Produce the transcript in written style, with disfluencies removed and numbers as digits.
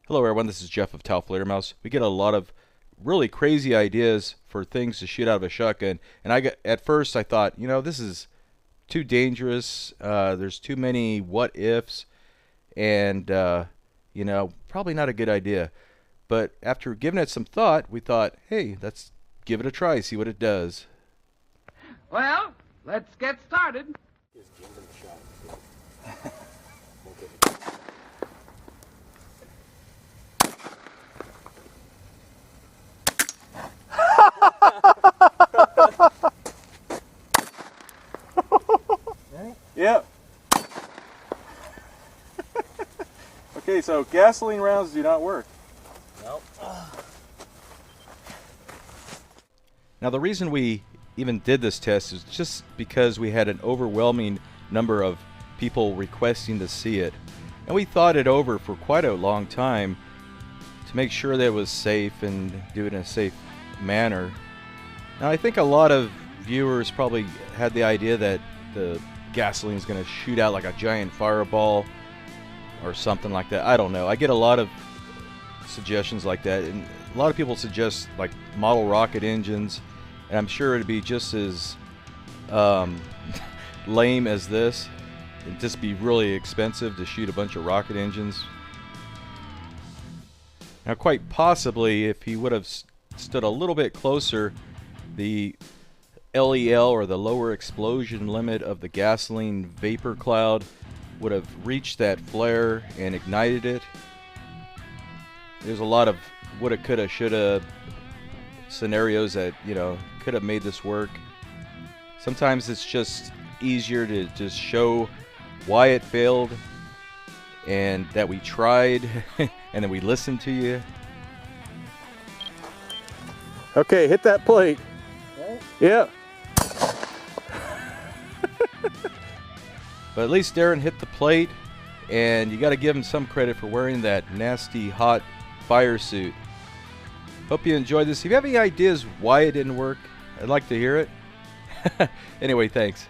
Hello everyone, this is Jeff of TAOFLEDERMAUS. We get a lot of really crazy ideas for things to shoot out of a shotgun, and at first I thought, this is too dangerous. There's too many what ifs, and probably not a good idea. But after giving it some thought, we thought, hey, let's give it a try, see what it does. Well, let's get started. Just give them a shot. Yep. Okay, so gasoline rounds do not work. Nope. Now the reason we even did this test is just because we had an overwhelming number of people requesting to see it. And we thought it over for quite a long time to make sure that it was safe and do it in a safe manner. Now I think a lot of viewers probably had the idea that the gasoline is going to shoot out like a giant fireball or something like that. I don't know. I get a lot of suggestions like that, and a lot of people suggest like model rocket engines, and I'm sure it'd be just as lame as this. It'd just be really expensive to shoot a bunch of rocket engines. Now quite possibly if he would have stood a little bit closer, the LEL, or the lower explosion limit of the gasoline vapor cloud, would have reached that flare and ignited it. There's a lot of woulda, coulda, shoulda scenarios that could have made this work. Sometimes it's just easier to just show why it failed and that we tried and then we listened to you. Okay, hit that plate. Okay. Yeah. But at least Darren hit the plate, and you got to give him some credit for wearing that nasty hot fire suit. Hope you enjoyed this. If you have any ideas why it didn't work, I'd like to hear it. Anyway, thanks.